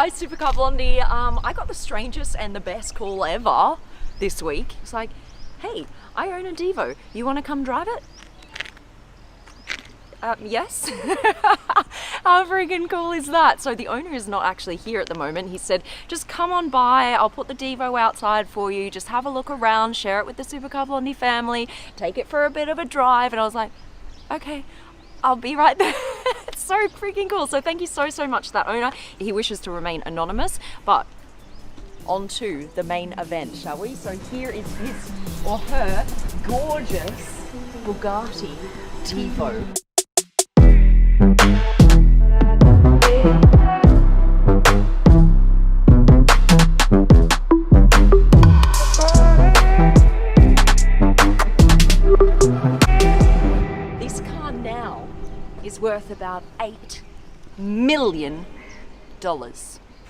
guys, Supercar Blondie. I got the strangest and the best call ever this week. It's like, hey, I own a Divo. You want to come drive it? Yes. How freaking cool is that? So the owner is not actually here at the moment. He said, just come on by. I'll put the Divo outside for you. Just have a look around, share it with the Supercar Blondie family, take it for a bit of a drive. And I was like, okay, I'll be right there. It's so freaking cool. So thank you so much to that owner. He wishes to remain anonymous, but on to the main event, shall we? So here is his or her gorgeous Bugatti Divo. This car now is worth about $8 million.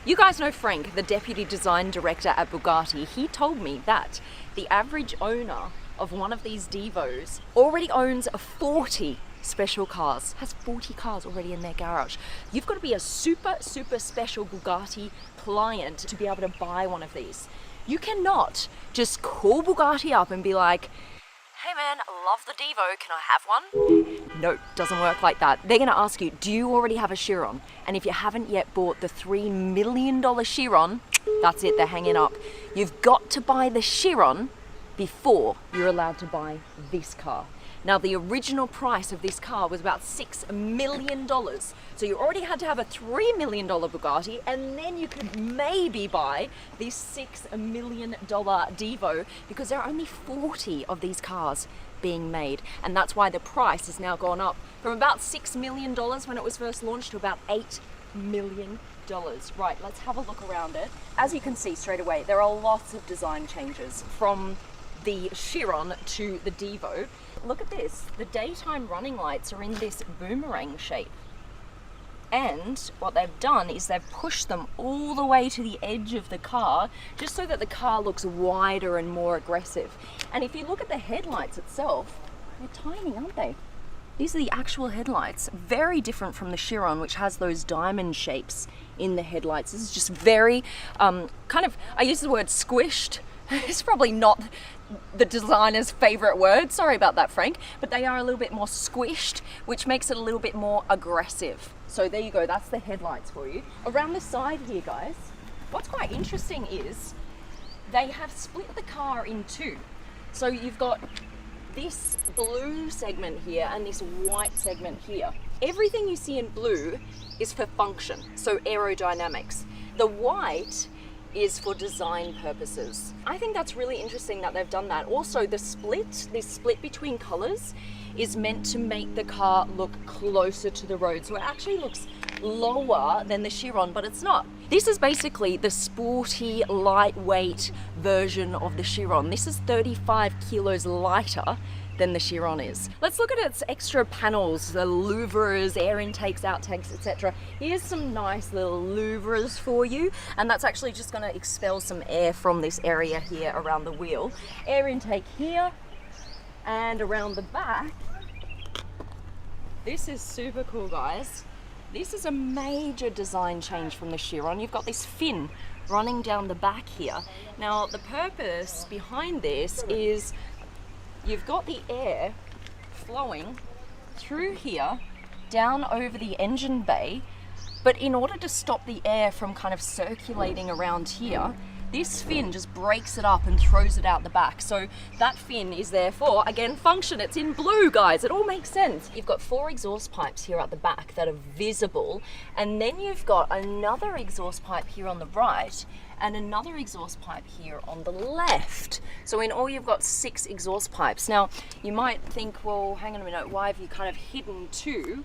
You guys know Frank, the deputy design director at Bugatti. He told me that the average owner of one of these Divos already owns 40 special cars, has 40 cars already in their garage. You've got to be a super special Bugatti client to be able to buy one of these. You cannot just call Bugatti up and be like, hey man, I love the Divo, can I have one? No, doesn't work like that. They're gonna ask you, do you already have a Chiron? And if you haven't yet bought the $3 million Chiron, that's it, they're hanging up. You've got to buy the Chiron before you're allowed to buy this car. Now, the original price of this car was about $6 million. So you already had to have a $3 million Bugatti, and then you could maybe buy this $6 million Divo, because there are only 40 of these cars being made. And that's why the price has now gone up from about $6 million when it was first launched to about $8 million. Right, let's have a look around it. As you can see straight away, there are lots of design changes from the Chiron to the Divo. Look at this, the daytime running lights are in this boomerang shape. And what they've done is they've pushed them all the way to the edge of the car, just so that the car looks wider and more aggressive. And if you look at the headlights itself, they're tiny, aren't they? These are the actual headlights, very different from the Chiron, which has those diamond shapes in the headlights. This is just very, kind of, I use the word squished. It's probably not the designer's favorite word, sorry about that, Frank, but they are a little bit more squished, which makes it a little bit more aggressive. So there you go, that's the headlights for you. Around the side here, guys, what's quite interesting is they have split the car in two. So you've got this blue segment here and this white segment here. Everything you see in blue is for function, so aerodynamics. The white is for design purposes. I think that's really interesting that they've done that. Also, this split between colors is meant to make the car look closer to the road. So it actually looks lower than the Chiron, but it's not. This is basically the sporty, lightweight version of the Chiron. This is 35 kilos lighter than the Chiron is. Let's look at its extra panels, the louvers, air intakes, outtakes, etc. Here's some nice little louvers for you, and that's actually just going to expel some air from this area here around the wheel. Air intake here, and around the back. This is super cool, guys. This is a major design change from the Chiron. You've got this fin running down the back here. Now, the purpose behind this is you've got the air flowing through here, down over the engine bay, but in order to stop the air from kind of circulating around here, this fin just breaks it up and throws it out the back. So that fin is there for, again, function. It's in blue, guys. It all makes sense. You've got 4 exhaust pipes here at the back that are visible, and then you've got another exhaust pipe here on the right and another exhaust pipe here on the left. So in all, you've got 6 exhaust pipes. Now, you might think, well, hang on a minute, why have you kind of hidden 2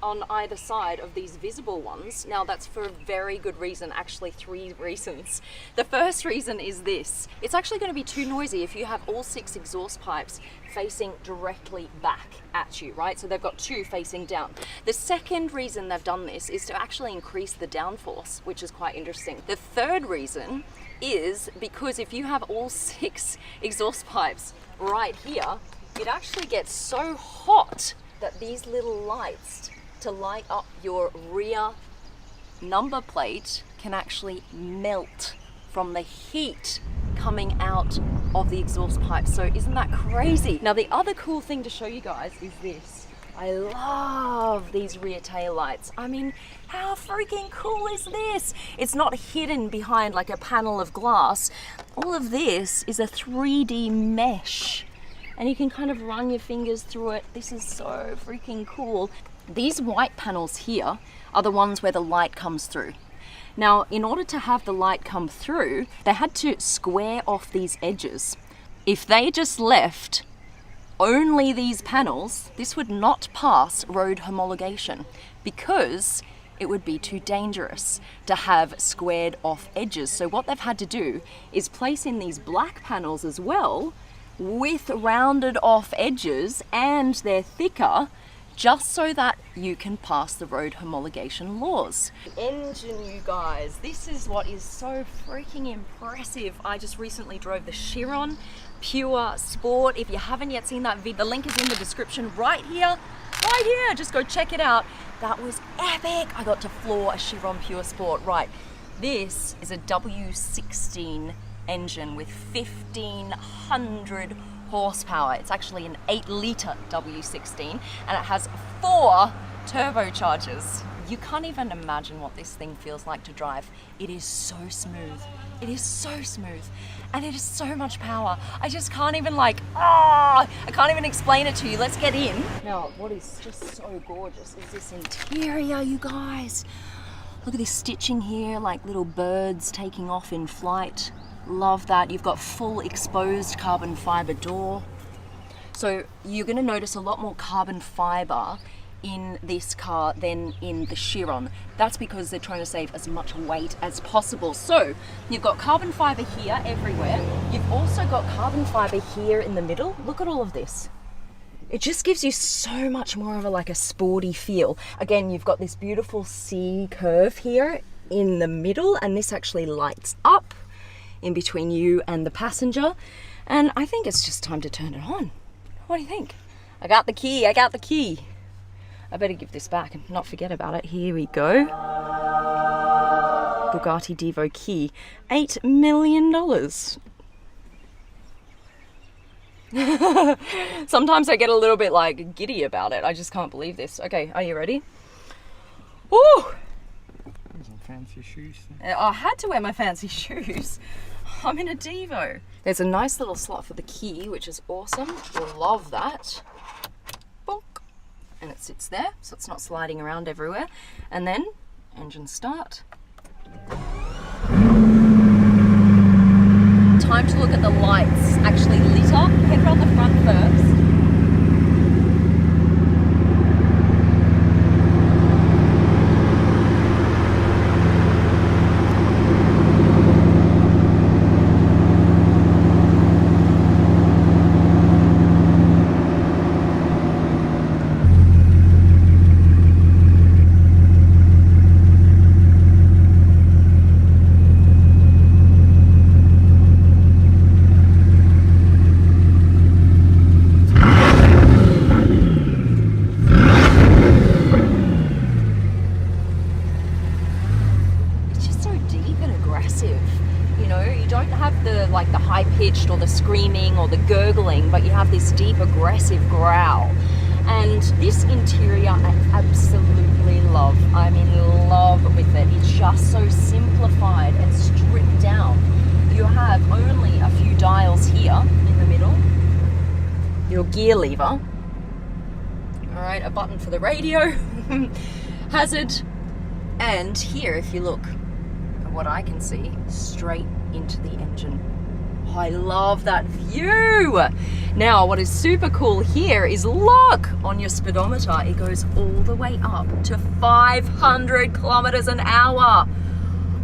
on either side of these visible ones? Now, that's for a very good reason, actually 3 reasons. The first reason is this: it's actually going to be too noisy if you have all 6 exhaust pipes facing directly back at you, right? So they've got 2 facing down. The second reason they've done this is to actually increase the downforce, which is quite interesting. The third reason is because if you have all 6 exhaust pipes right here, it actually gets so hot that these little lights to light up your rear number plate can actually melt from the heat coming out of the exhaust pipe. So isn't that crazy? Now the other cool thing to show you guys is this. I love these rear tail lights. I mean, how freaking cool is this? It's not hidden behind like a panel of glass. All of this is a 3D mesh, and you can kind of run your fingers through it. This is so freaking cool. These white panels here are the ones where the light comes through. Now, in order to have the light come through, they had to square off these edges. If they just left only these panels, this would not pass road homologation because it would be too dangerous to have squared off edges. So what they've had to do is place in these black panels as well with rounded off edges, and they're thicker just so that you can pass the road homologation laws. Engine, you guys, this is what is so freaking impressive. I just recently drove the Chiron Pure Sport. If you haven't yet seen that video, the link is in the description right here. Just go check it out. That was epic. I got to floor a Chiron Pure Sport. Right, this is a W16 engine with 1500 horsepower. It's actually an 8-litre W16, and it has 4 turbochargers. You can't even imagine what this thing feels like to drive. It is so smooth. It is so smooth, and it is so much power. I just can't even I can't even explain it to you. Let's get in. Now, what is just so gorgeous is this interior, you guys. Look at this stitching here, like little birds taking off in flight. Love that. You've got full exposed carbon fiber door. So you're going to notice a lot more carbon fiber in this car than in the Chiron. That's because they're trying to save as much weight as possible. So you've got carbon fiber here everywhere. You've also got carbon fiber here in the middle. Look at all of this. It just gives you so much more of a sporty feel. Again, you've got this beautiful C curve here in the middle, and this actually lights up in between you and the passenger. And I think it's just time to turn it on. What do you think? I got the key. I better give this back and not forget about it. Here we go. Bugatti Divo key. $8 million. Sometimes I get a little bit giddy about it. I just can't believe this. Okay, are you ready? Woo! Some fancy shoes. I had to wear my fancy shoes. I'm in a Divo. There's a nice little slot for the key, which is awesome. Love that. Bonk. And it sits there, so it's not sliding around everywhere. And then, engine start. Time to look at the lights actually lit up. Head on the front first. The high-pitched or the screaming or the gurgling, but you have this deep aggressive growl. And this interior I absolutely love. I'm in love with it. It's just so simplified and stripped down. You have only a few dials here in the middle. Your gear lever. All right, a button for the radio. Hazard. And here, if you look at what I can see, straight into the engine. I love that view. Now, what is super cool here is look on your speedometer. It goes all the way up to 500 kilometers an hour.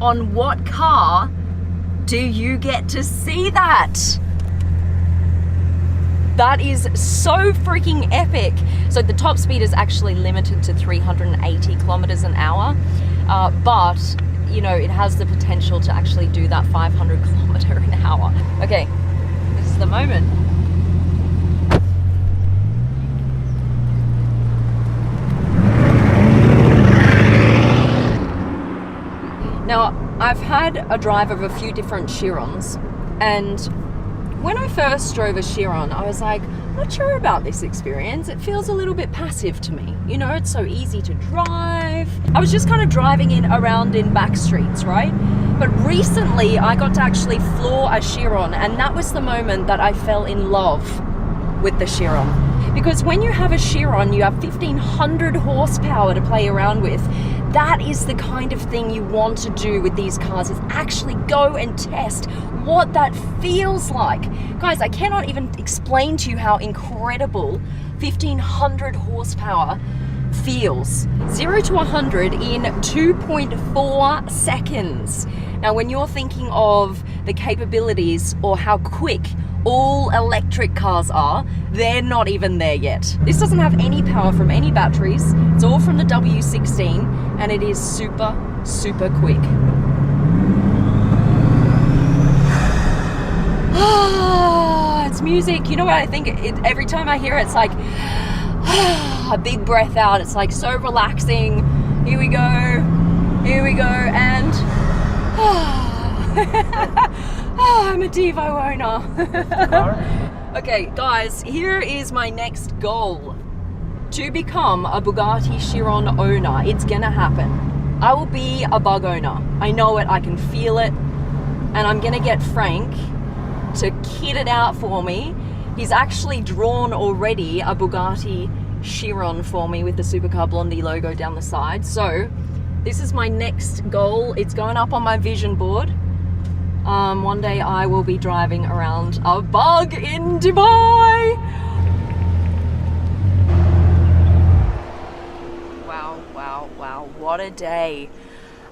On what car do you get to see that? That is so freaking epic. So the top speed is actually limited to 380 kilometers an hour, but you know, it has the potential to actually do that 500 kilometer an hour. Okay, this is the moment. Now, I've had a drive of a few different Chirons, and when I first drove a Chiron, I was like, I'm not sure about this experience. It feels a little bit passive to me. You know, it's so easy to drive. I was just kind of driving around in back streets, right? But recently I got to actually floor a Chiron, and that was the moment that I fell in love with the Chiron. Because when you have a Chiron, you have 1,500 horsepower to play around with. That is the kind of thing you want to do with these cars, is actually go and test what that feels like. Guys, I cannot even explain to you how incredible 1,500 horsepower feels. 0 to 100 in 2.4 seconds. Now, when you're thinking of the capabilities or how quick all electric cars are, they're not even there yet. This doesn't have any power from any batteries. It's all from the W16, and it is super, super quick. It's music. You know what I think? Every time I hear it, it's like a big breath out. It's like so relaxing. Here we go, and I'm a Divo owner. Okay, guys, here is my next goal. To become a Bugatti Chiron owner. It's gonna happen. I will be a bug owner. I know it, I can feel it. And I'm gonna get Frank to kit it out for me. He's actually drawn already a Bugatti Chiron for me with the Supercar Blondie logo down the side. So this is my next goal. It's going up on my vision board. One day I will be driving around a bug in Dubai. Wow, what a day.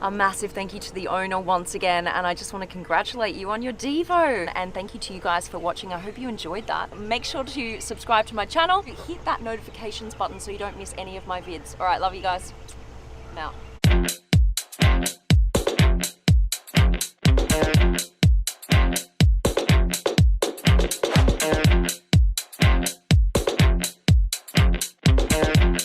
A massive thank you to the owner once again, and I just want to congratulate you on your Divo. And thank you to you guys for watching. I hope you enjoyed that. Make sure to subscribe to my channel. Hit that notifications button so you don't miss any of my vids. All right, love you guys. I'm out.